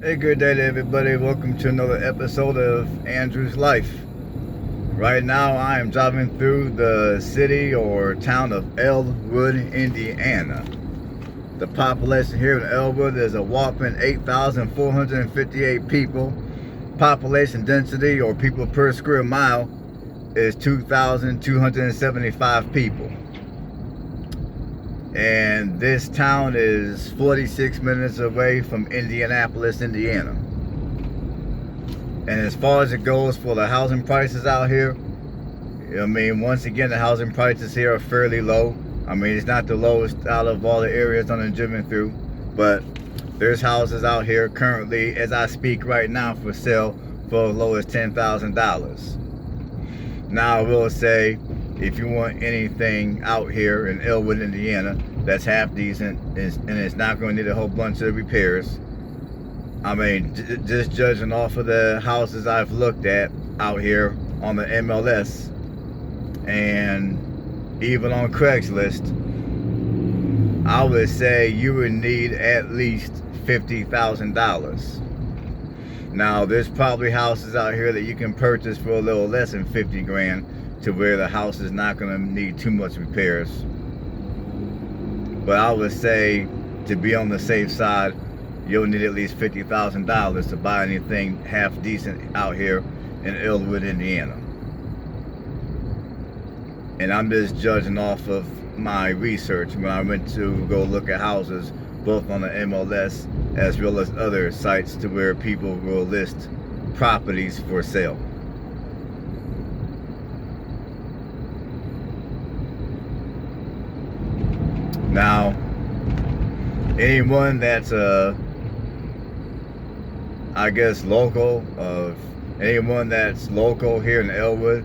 Hey, good day to everybody. Welcome to another episode of Andrew's Life. Right now, I am driving through the city or town of Elwood, Indiana. The population here in Elwood is a whopping 8,458 people. Population density or people per square mile is 2,275 people. And this town is 46 minutes away from Indianapolis, Indiana. And as far as it goes for the housing prices out here, I mean, once again, the housing prices here are fairly low. I mean, it's not the lowest out of all the areas I'm driven through, but there's houses out here currently, as I speak right now, for sale for as low as $10,000. Now, I will say, if you want anything out here in Elwood, Indiana, that's half decent and it's not going to need a whole bunch of repairs. I mean, just judging off of the houses I've looked at out here on the MLS and even on Craigslist, I would say you would need at least $50,000. Now, there's probably houses out here that you can purchase for a little less than 50 grand to where the house is not going to need too much repairs. But I would say, to be on the safe side, you'll need at least $50,000 to buy anything half decent out here in Elwood, Indiana. And I'm just judging off of my research when I went to go look at houses, both on the MLS as well as other sites to where people will list properties for sale. Now, anyone that's I guess local, anyone that's local here in Elwood,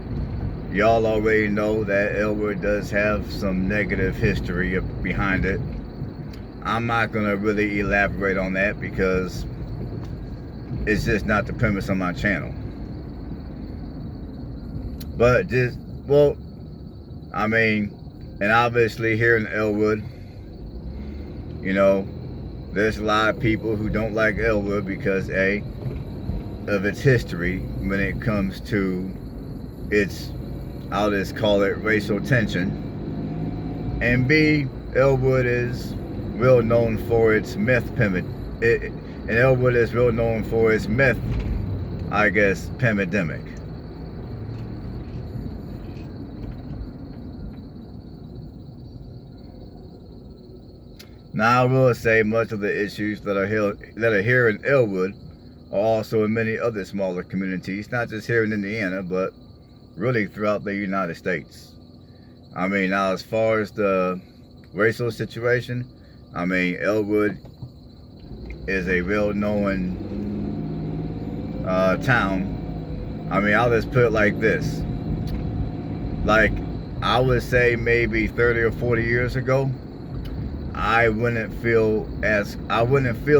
y'all already know that Elwood does have some negative history behind it. I'm not gonna really elaborate on that because it's just not the premise of my channel. But just, well, I mean, and obviously here in Elwood, you know, there's a lot of people who don't like Elwood because A, of its history when it comes to its, I'll just call it racial tension, and B, Elwood is well known for its meth and Elwood is well known for its meth, I guess, pandemic. Now, I will say much of the issues that are here in Elwood are also in many other smaller communities, not just here in Indiana, but really throughout the United States. I mean, now as far as the racial situation, I mean, Elwood is a well-known town. I mean, I'll just put it like this. Like, I would say maybe 30 or 40 years ago, I wouldn't feel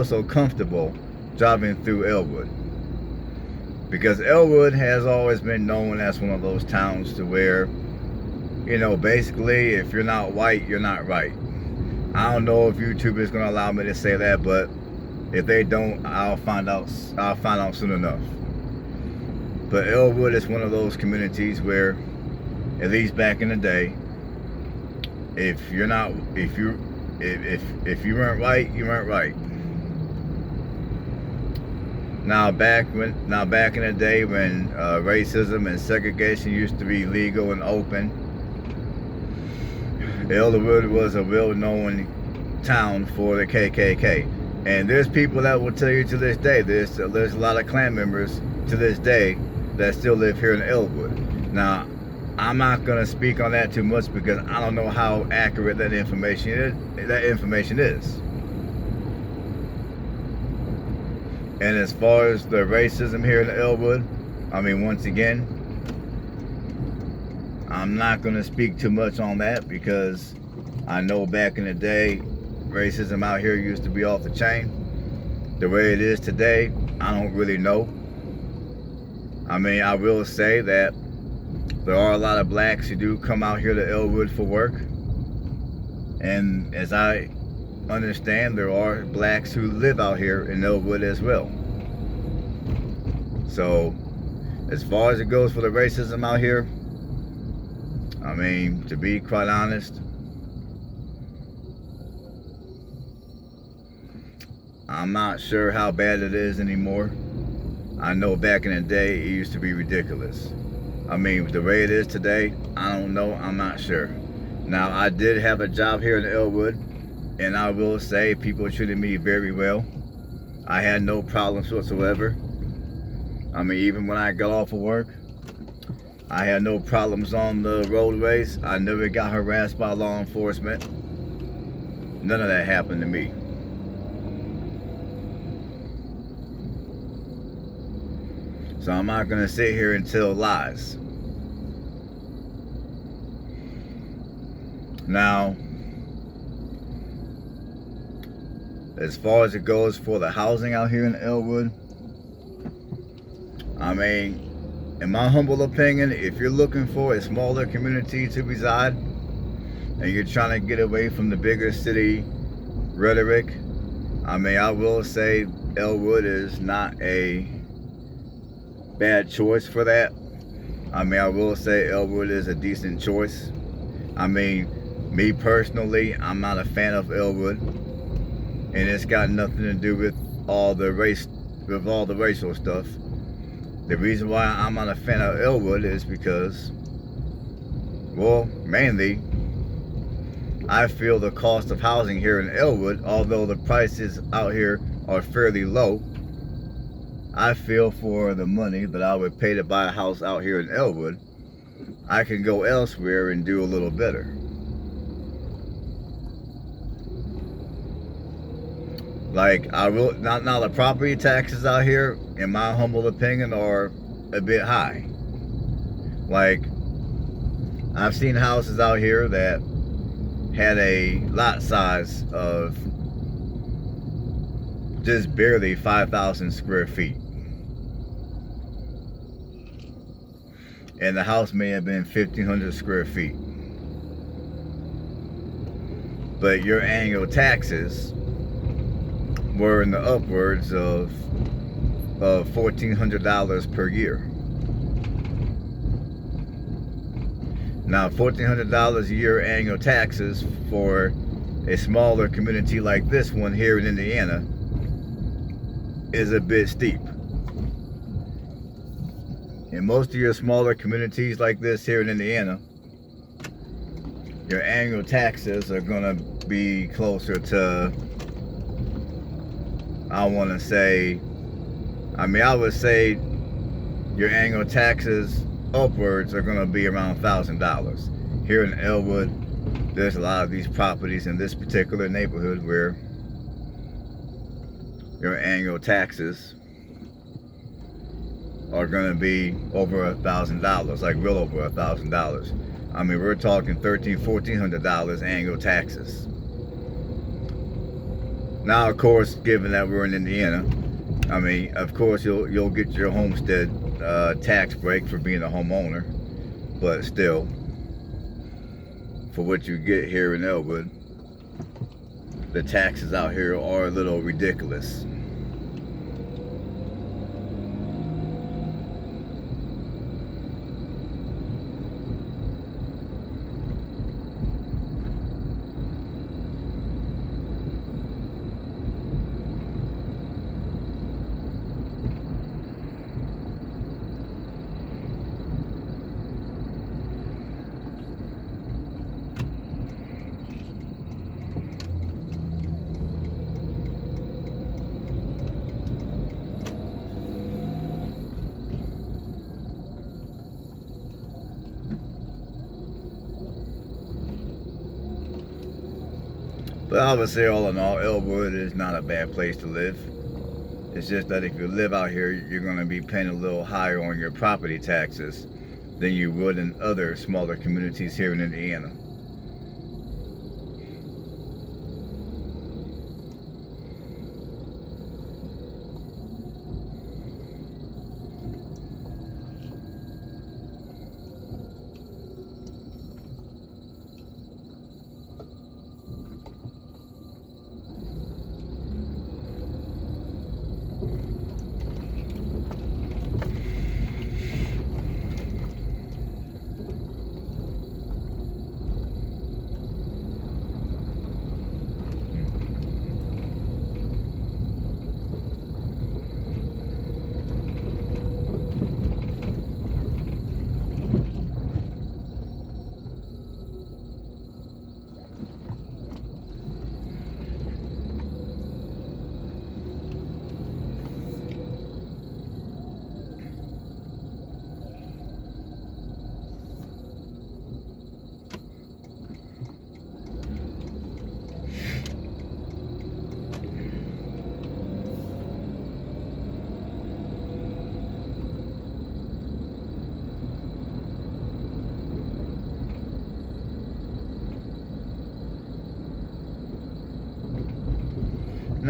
so comfortable driving through Elwood, because Elwood has always been known as one of those towns to where, you know, basically if you're not white, you're not right. I don't know if YouTube is going to allow me to say that, but if they don't, I'll find out soon enough. But Elwood is one of those communities where, at least back in the day, if you weren't right, you weren't right. Now back in the day when racism and segregation used to be legal and open, Elwood was a well-known town for the KKK. And there's people that will tell you to this day, there's a lot of Klan members to this day that still live here in Elwood. Now, I'm not going to speak on that too much because I don't know how accurate that information is. And as far as the racism here in Elwood, I mean, once again, I'm not going to speak too much on that because I know back in the day, racism out here used to be off the chain. The way it is today, I don't really know. I mean, I will say that there are a lot of blacks who do come out here to Elwood for work. And as I understand, there are blacks who live out here in Elwood as well. So as far as it goes for the racism out here, I mean, to be quite honest, I'm not sure how bad it is anymore. I know back in the day it used to be ridiculous. I mean, the way it is today, I don't know, I'm not sure. Now, I did have a job here in Elwood, and I will say people treated me very well. I had no problems whatsoever. I mean, even when I got off of work, I had no problems on the roadways. I never got harassed by law enforcement. None of that happened to me. So I'm not gonna sit here and tell lies. Now, as far as it goes for the housing out here in Elwood, I mean, in my humble opinion, if you're looking for a smaller community to reside and you're trying to get away from the bigger city rhetoric, I mean, I will say Elwood is not a bad choice for that. I mean, I will say Elwood is a decent choice. I mean, me personally, I'm not a fan of Elwood, and it's got nothing to do with all the racial stuff. The reason why I'm not a fan of Elwood is because, well, mainly, I feel the cost of housing here in Elwood, although the prices out here are fairly low, I feel for the money that I would pay to buy a house out here in Elwood, I can go elsewhere and do a little better. Like, I will now the property taxes out here, in my humble opinion, are a bit high. Like, I've seen houses out here that had a lot size of just barely 5,000 square feet. And the house may have been 1,500 square feet. But your annual taxes were in the upwards of $1,400 per year. Now, $1,400 a year annual taxes for a smaller community like this one here in Indiana is a bit steep. In most of your smaller communities like this here in Indiana, your annual taxes are gonna be closer to, I would say your annual taxes upwards are gonna be around $1,000. Here in Elwood, there's a lot of these properties in this particular neighborhood where your annual taxes are gonna be over $1,000, like well over $1,000. I mean, we're talking $1,400 annual taxes. Now, of course, given that we're in Indiana, I mean, of course, you'll get your homestead tax break for being a homeowner, but still, for what you get here in Elwood, the taxes out here are a little ridiculous. But I would say all in all, Elwood is not a bad place to live. It's just that if you live out here, you're going to be paying a little higher on your property taxes than you would in other smaller communities here in Indiana.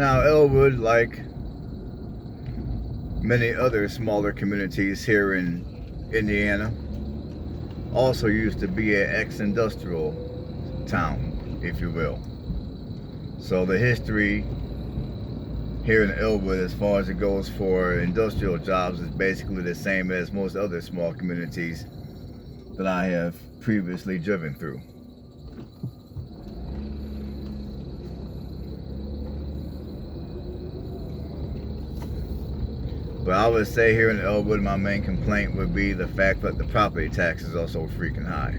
Now, Elwood, like many other smaller communities here in Indiana, also used to be an ex-industrial town, if you will. So the history here in Elwood, as far as it goes for industrial jobs, is basically the same as most other small communities that I have previously driven through. But I would say here in Elwood, my main complaint would be the fact that the property taxes are so freaking high.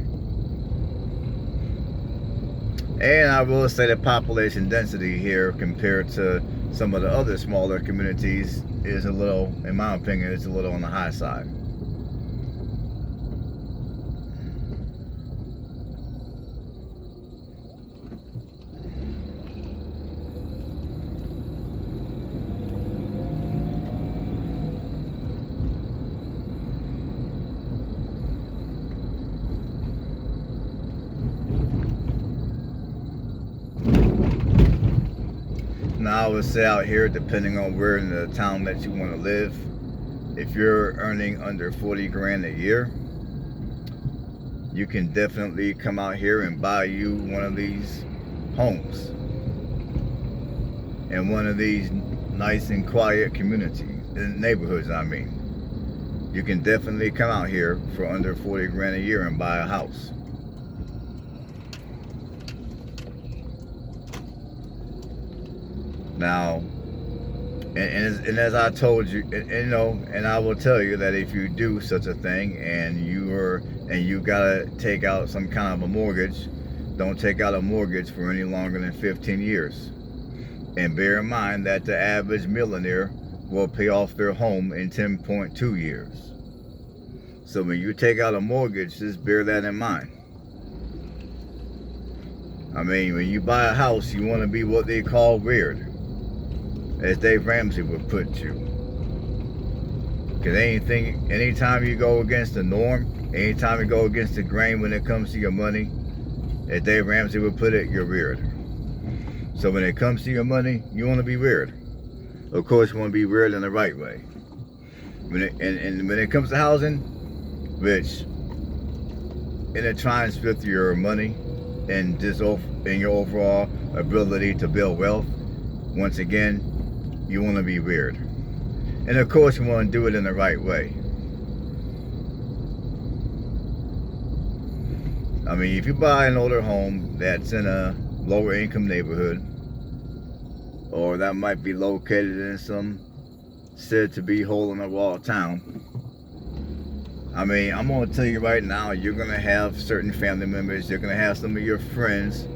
And I will say the population density here compared to some of the other smaller communities is a little, in my opinion, it's a little on the high side. Now I would say out here, depending on where in the town that you want to live, if you're earning under 40 grand a year, you can definitely come out here and buy you one of these homes in one of these nice and quiet communities, neighborhoods I mean. You can definitely come out here for under 40 grand a year and buy a house. Now, and as I told you, and I will tell you that if you do such a thing and you gotta take out some kind of a mortgage, don't take out a mortgage for any longer than 15 years. And bear in mind that the average millionaire will pay off their home in 10.2 years. So when you take out a mortgage, just bear that in mind. I mean, when you buy a house, you want to be what they call weird, as Dave Ramsey would put you. Because anytime you go against the norm, anytime you go against the grain when it comes to your money, as Dave Ramsey would put it, you're weird. So when it comes to your money, you want to be weird. Of course, you want to be weird in the right way. When it comes to housing, which intertwines with your money and your overall ability to build wealth, once again, you want to be weird. And of course, you want to do it in the right way. I mean, if you buy an older home that's in a lower income neighborhood, or that might be located in some said to be hole in the wall town, I mean, I'm going to tell you right now, you're going to have certain family members, you're going to have some of your friends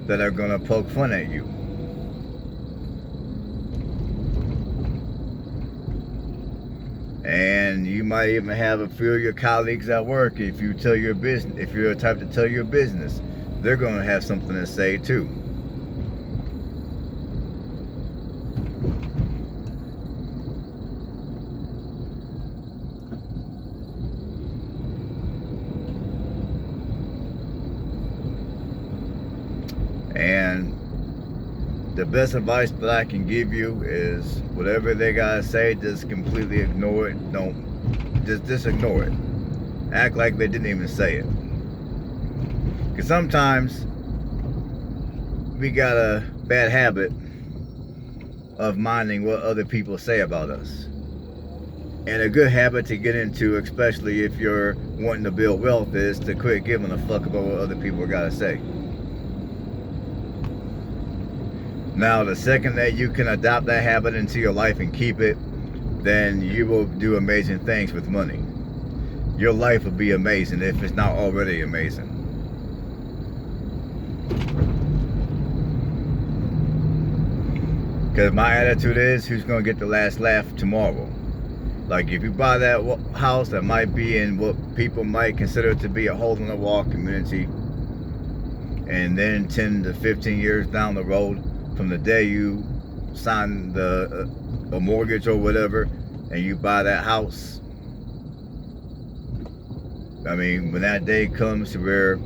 that are going to poke fun at you. And you might even have a few of your colleagues at work, if you tell your business, if you're the type to tell your business, they're going to have something to say too. And the best advice that I can give you is whatever they gotta say, just completely ignore it. Just ignore it. Act like they didn't even say it. Because sometimes we got a bad habit of minding what other people say about us. And a good habit to get into, especially if you're wanting to build wealth, is to quit giving a fuck about what other people gotta say. Now, the second that you can adopt that habit into your life and keep it, then you will do amazing things with money. Your life will be amazing if it's not already amazing. Because my attitude is, who's going to get the last laugh tomorrow? Like, if you buy that house that might be in what people might consider to be a hole-in-the-wall community, and then 10 to 15 years down the road, from the day you sign a mortgage or whatever, and you buy that house, I mean, when that day comes to where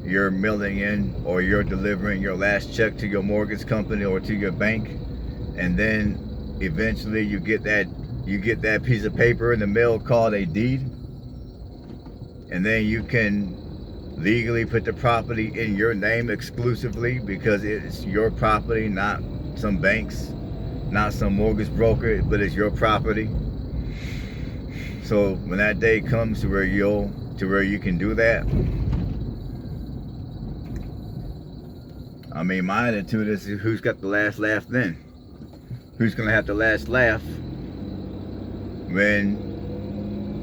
you're mailing in or you're delivering your last check to your mortgage company or to your bank, and then eventually you get that piece of paper in the mail called a deed, and then you can legally put the property in your name exclusively because it's your property, not some banks, not some mortgage broker, but it's your property. So when that day comes to where you can do that, I mean, my attitude is, who's got the last laugh then? Who's gonna have the last laugh when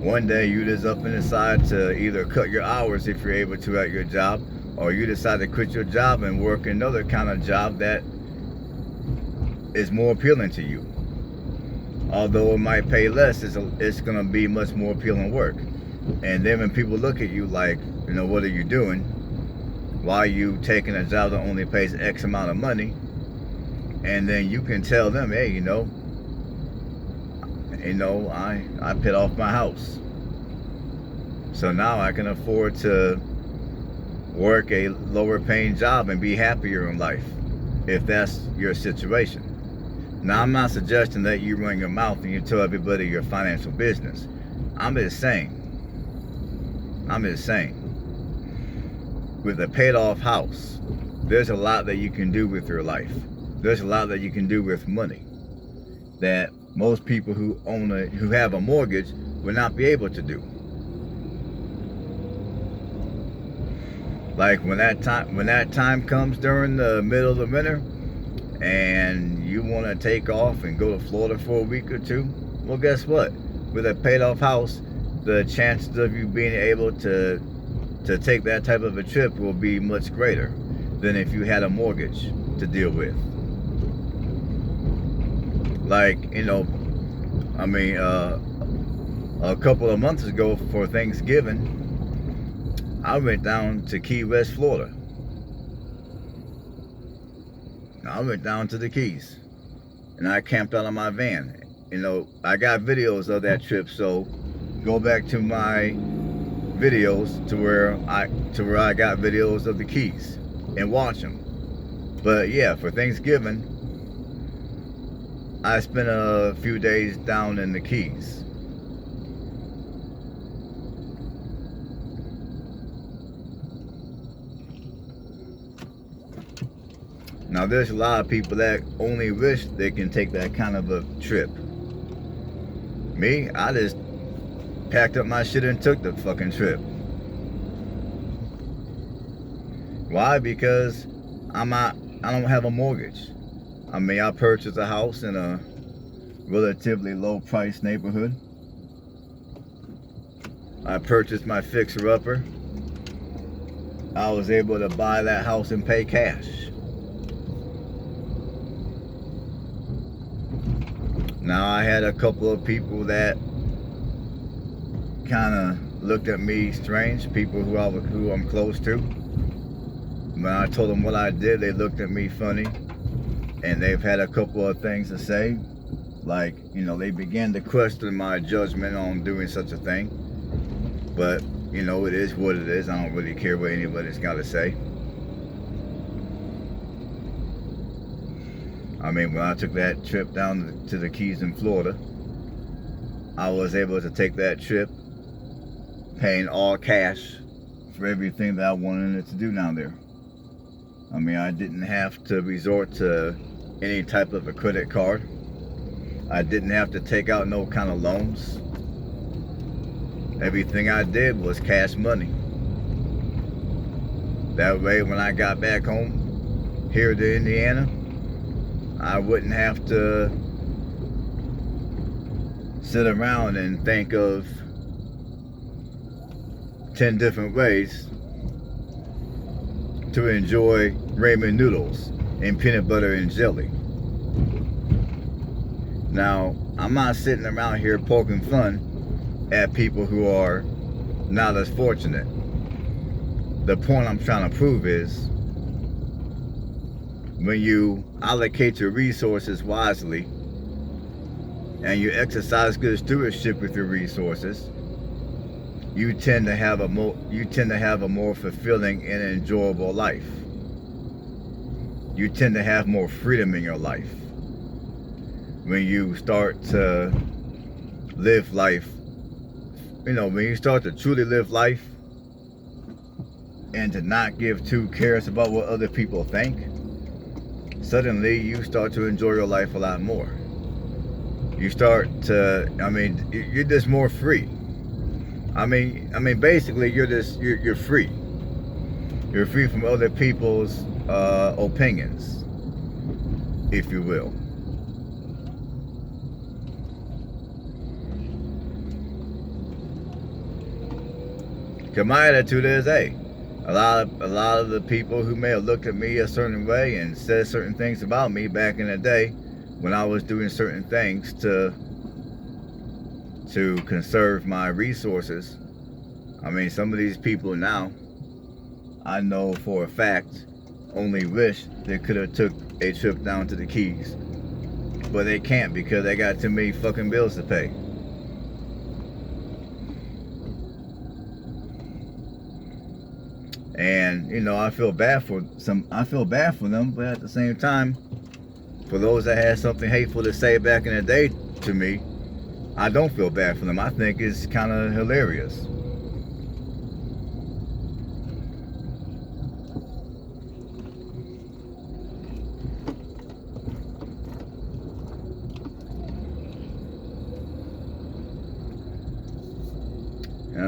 one day you just up and decide to either cut your hours if you're able to at your job, or you decide to quit your job and work another kind of job that is more appealing to you? Although it might pay less, it's gonna be much more appealing work. And then when people look at you like, what are you doing? Why are you taking a job that only pays X amount of money? And then you can tell them, hey, I paid off my house, so now I can afford to work a lower paying job and be happier in life, if that's your situation. Now, I'm not suggesting that you run your mouth and you tell everybody your financial business. I'm just saying, with a paid off house, there's a lot that you can do with your life. There's a lot that you can do with money that most people who have a mortgage would not be able to do. Like when that time comes during the middle of the winter and you want to take off and go to Florida for a week or two, well, guess what? With a paid off house, the chances of you being able to take that type of a trip will be much greater than if you had a mortgage to deal with. Like, a couple of months ago for Thanksgiving, I went down to Key West, Florida. I went down to the Keys and I camped out of my van. I got videos of that trip, so go back to my videos to where I got videos of the Keys and watch them. But yeah, for Thanksgiving, I spent a few days down in the Keys. Now, there's a lot of people that only wish they can take that kind of a trip. Me, I just packed up my shit and took the fucking trip. Why? Because I don't have a mortgage. I purchased a house in a relatively low price neighborhood. I purchased my fixer-upper. I was able to buy that house and pay cash. Now, I had a couple of people that kind of looked at me strange, people who I'm close to. When I told them what I did, they looked at me funny, and they've had a couple of things to say, like, they began to question my judgment on doing such a thing. But it is what it is. I don't really care what anybody's got to say. When I took that trip down to the Keys in Florida, I was able to take that trip paying all cash for everything that I wanted it to do down there. I didn't have to resort to any type of a credit card. I didn't have to take out no kind of loans. Everything I did was cash money. That way, when I got back home here to Indiana, I wouldn't have to sit around and think of 10 different ways to enjoy ramen noodles and peanut butter and jelly. Now, I'm not sitting around here poking fun at people who are not as fortunate. The point I'm trying to prove is, when you allocate your resources wisely and you exercise good stewardship with your resources, you tend to have a more fulfilling and enjoyable life. You tend to have more freedom in your life. when you start to live life, when you start to truly live life and to not give two cares about what other people think, suddenly you start to enjoy your life a lot more. You start to, you're just more free. Basically, you're free. You're free from other people's opinions, if you will. Cause my attitude is, hey, a lot of the people who may have looked at me a certain way and said certain things about me back in the day when I was doing certain things to conserve my resources. Some of these people now, I know for a fact, only wish they could have took a trip down to the Keys. But they can't because they got too many fucking bills to pay. And I feel bad for them, but at the same time, for those that had something hateful to say back in the day to me, I don't feel bad for them. I think it's kind of hilarious.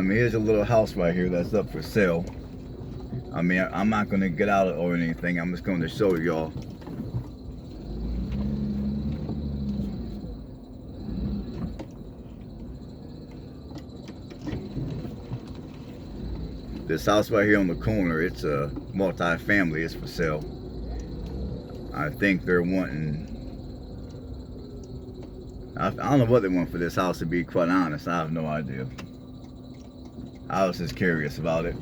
Here's a little house right here that's up for sale. I'm not going to get out or anything. I'm just going to show y'all. This house right here on the corner, it's a multi-family. It's for sale. I think they're wanting... I don't know what they want for this house, to be quite honest. I have no idea. I was just curious about it.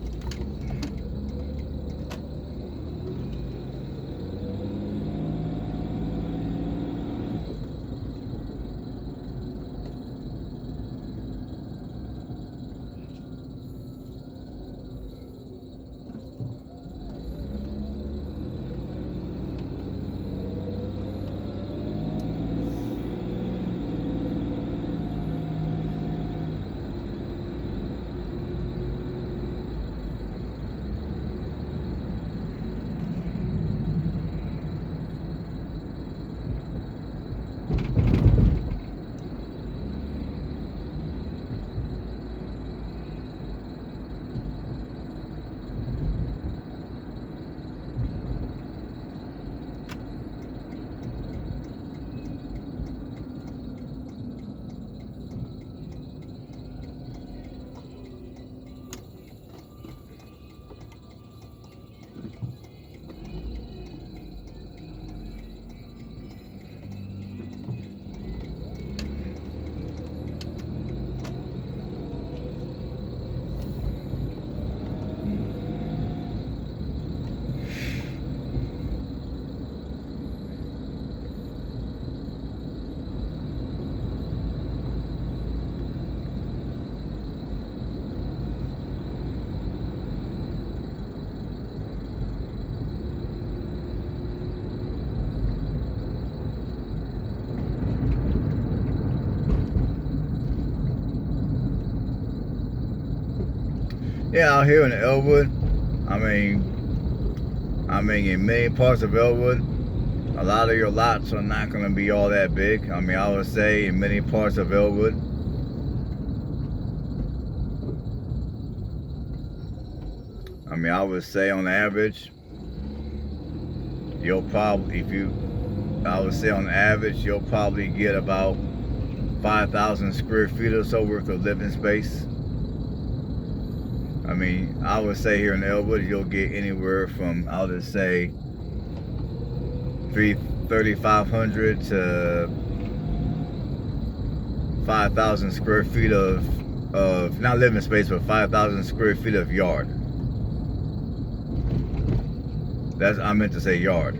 Yeah, out here in Elwood, in many parts of Elwood, a lot of your lots are not going to be all that big. I would say in many parts of Elwood, I would say on average, you'll probably get about 5,000 square feet or so worth of living space. I would say here in Elwood, you'll get anywhere from, I'll just say, 3,500 to 5,000 square feet of not living space, but 5,000 square feet of yard. I meant to say yard.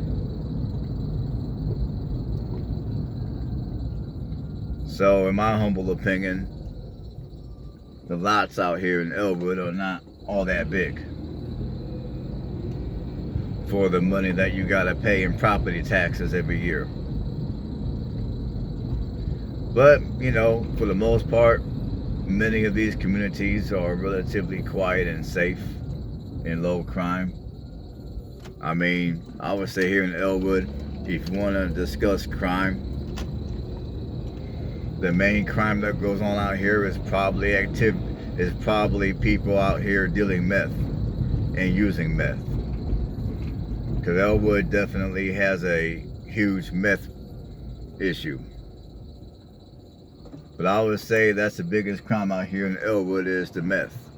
So, in my humble opinion, the lots out here in Elwood are not all that big for the money that you gotta pay in property taxes every year. But, you know, for the most part, many of these communities are relatively quiet and safe and low crime. I mean, I would say here in Elwood, if you want to discuss crime, the main crime that goes on out here is probably people out here dealing meth and using meth. Because Elwood definitely has a huge meth issue. But I would say that's the biggest crime out here in Elwood is the meth.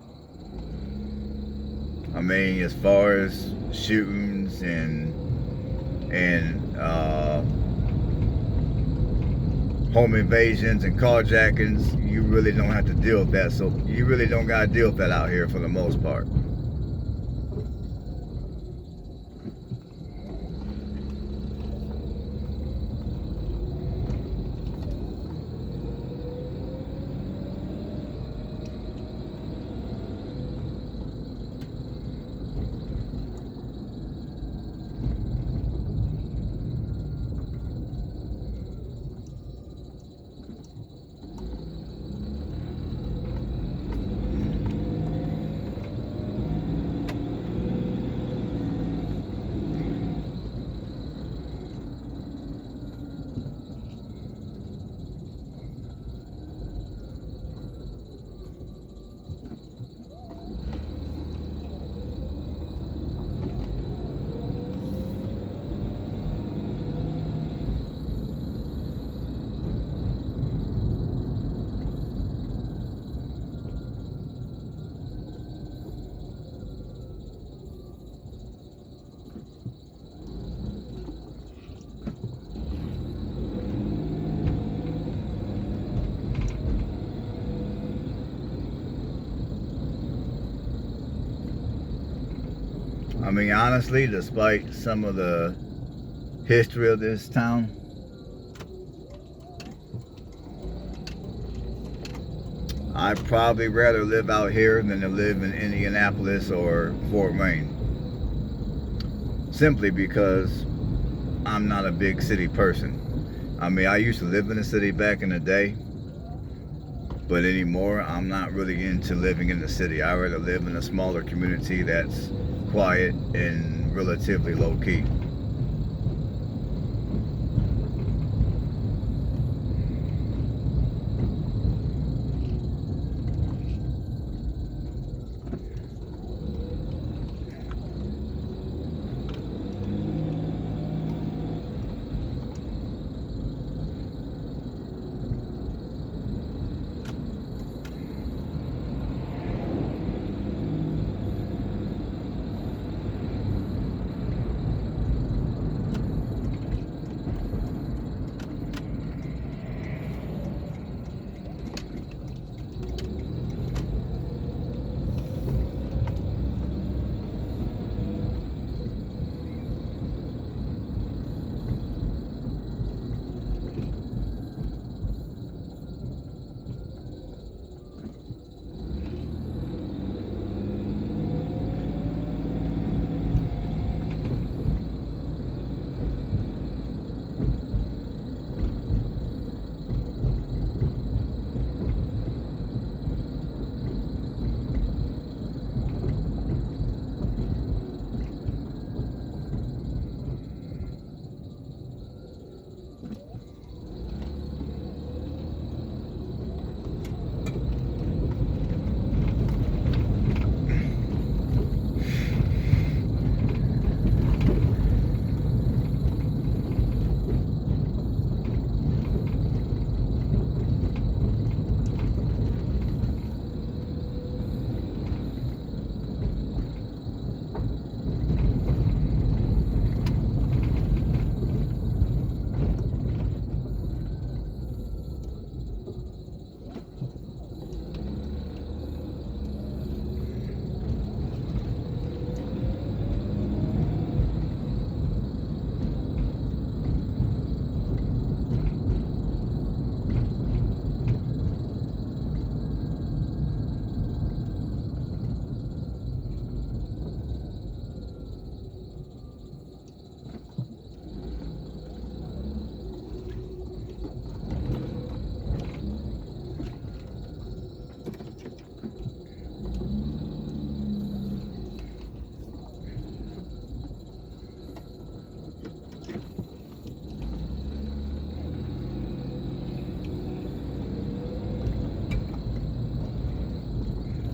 I mean, as far as shootings and home invasions and carjackings, you really don't have to deal with that. So you really don't got to deal with that out here for the most part. I mean, honestly, despite some of the history of this town, I'd probably rather live out here than to live in Indianapolis or Fort Wayne. Simply because I'm not a big city person. I mean, I used to live in the city back in the day, but anymore, I'm not really into living in the city. I'd rather live in a smaller community that's quiet and relatively low key.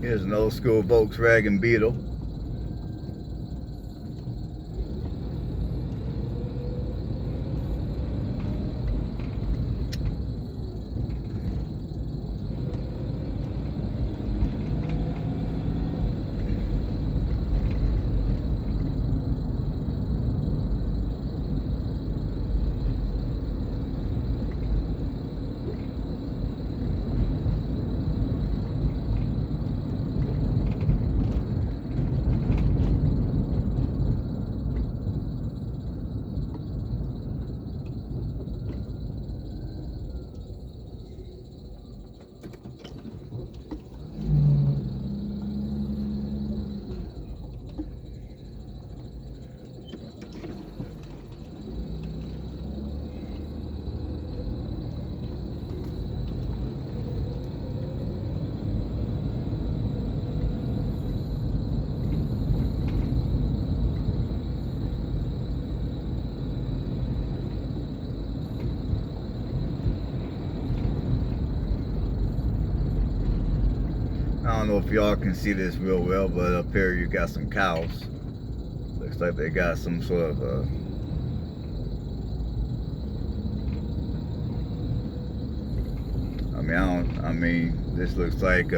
Here's an old school Volkswagen Beetle. I don't know if y'all can see this real well, but up here you got some cows. Looks like they got some sort of I mean, this looks like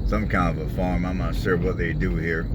some kind of a farm. I'm not sure what they do here.